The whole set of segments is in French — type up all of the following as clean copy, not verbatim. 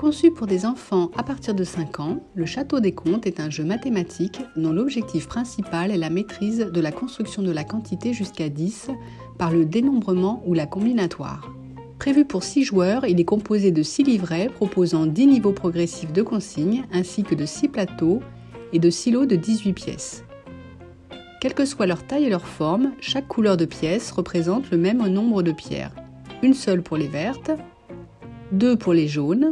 Conçu pour des enfants à partir de 5 ans, le Château des Contes est un jeu mathématique dont l'objectif principal est la maîtrise de la construction de la quantité jusqu'à 10 par le dénombrement ou la combinatoire. Prévu pour 6 joueurs, il est composé de 6 livrets proposant 10 niveaux progressifs de consignes ainsi que de 6 plateaux et de 6 lots de 18 pièces. Quelle que soit leur taille et leur forme, chaque couleur de pièce représente le même nombre de pierres. Une seule pour les vertes, 2 pour les jaunes,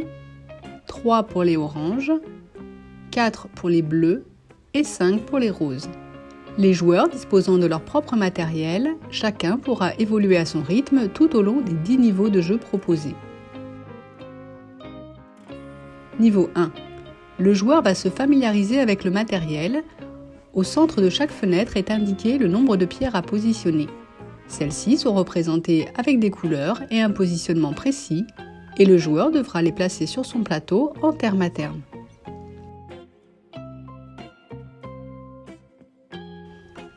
3 pour les oranges, 4 pour les bleus et 5 pour les roses. Les joueurs disposant de leur propre matériel, chacun pourra évoluer à son rythme tout au long des 10 niveaux de jeu proposés. Niveau 1. Le joueur va se familiariser avec le matériel. Au centre de chaque fenêtre est indiqué le nombre de pierres à positionner. Celles-ci sont représentées avec des couleurs et un positionnement précis, et le joueur devra les placer sur son plateau en terme à terme.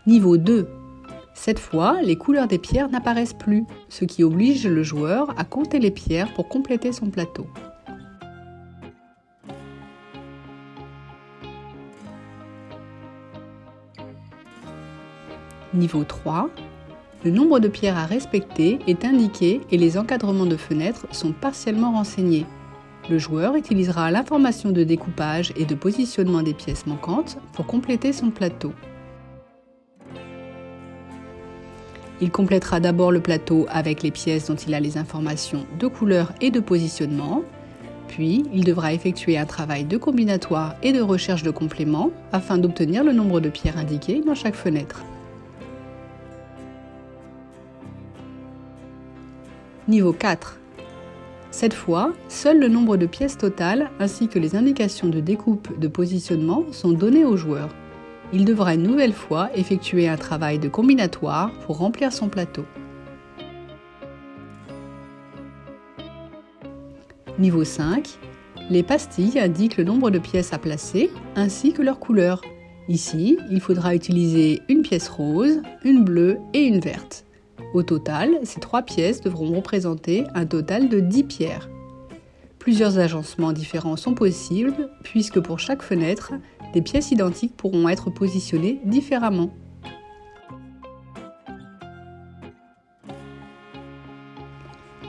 Niveau 2. Cette fois, les couleurs des pierres n'apparaissent plus, ce qui oblige le joueur à compter les pierres pour compléter son plateau. Niveau 3. Le nombre de pierres à respecter est indiqué et les encadrements de fenêtres sont partiellement renseignés. Le joueur utilisera l'information de découpage et de positionnement des pièces manquantes pour compléter son plateau. Il complétera d'abord le plateau avec les pièces dont il a les informations de couleur et de positionnement, puis il devra effectuer un travail de combinatoire et de recherche de compléments afin d'obtenir le nombre de pierres indiquées dans chaque fenêtre. Niveau 4. Cette fois, seul le nombre de pièces totales ainsi que les indications de découpe de positionnement sont données au joueur. Il devra une nouvelle fois effectuer un travail de combinatoire pour remplir son plateau. Niveau 5. Les pastilles indiquent le nombre de pièces à placer ainsi que leur couleur. Ici, il faudra utiliser une pièce rose, une bleue et une verte. Au total, ces 3 pièces devront représenter un total de 10 pierres. Plusieurs agencements différents sont possibles puisque pour chaque fenêtre, des pièces identiques pourront être positionnées différemment.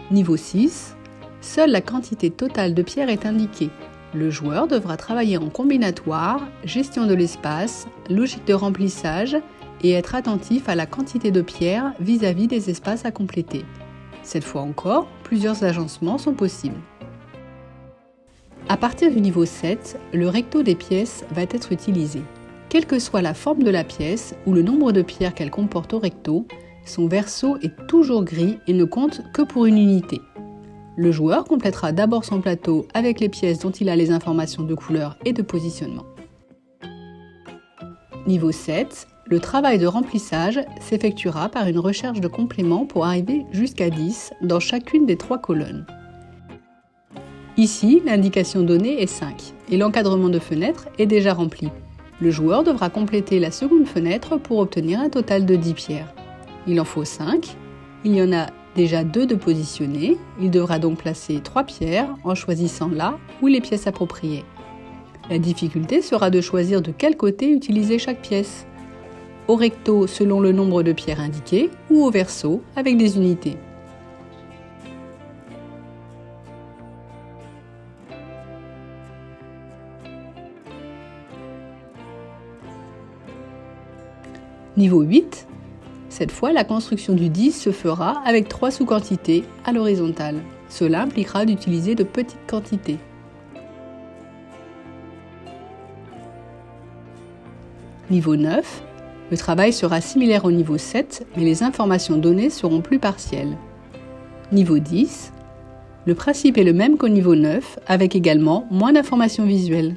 Niveau 6. Seule la quantité totale de pierres est indiquée. Le joueur devra travailler en combinatoire, gestion de l'espace, logique de remplissage et être attentif à la quantité de pierres vis-à-vis des espaces à compléter. Cette fois encore, plusieurs agencements sont possibles. À partir du niveau 7, le recto des pièces va être utilisé. Quelle que soit la forme de la pièce ou le nombre de pierres qu'elle comporte au recto, son verso est toujours gris et ne compte que pour une unité. Le joueur complétera d'abord son plateau avec les pièces dont il a les informations de couleur et de positionnement. Niveau 7, le travail de remplissage s'effectuera par une recherche de compléments pour arriver jusqu'à 10 dans chacune des 3 colonnes. Ici, l'indication donnée est 5 et l'encadrement de fenêtre est déjà rempli. Le joueur devra compléter la seconde fenêtre pour obtenir un total de 10 pierres. Il en faut 5, il y en a déjà 2 de positionnés, il devra donc placer 3 pierres en choisissant là où les pièces appropriées. La difficulté sera de choisir de quel côté utiliser chaque pièce. Au recto selon le nombre de pierres indiquées ou au verso avec des unités. Niveau 8. Cette fois, la construction du 10 se fera avec 3 sous-quantités à l'horizontale. Cela impliquera d'utiliser de petites quantités. Niveau 9. Le travail sera similaire au niveau 7, mais les informations données seront plus partielles. Niveau 10. Le principe est le même qu'au niveau 9, avec également moins d'informations visuelles.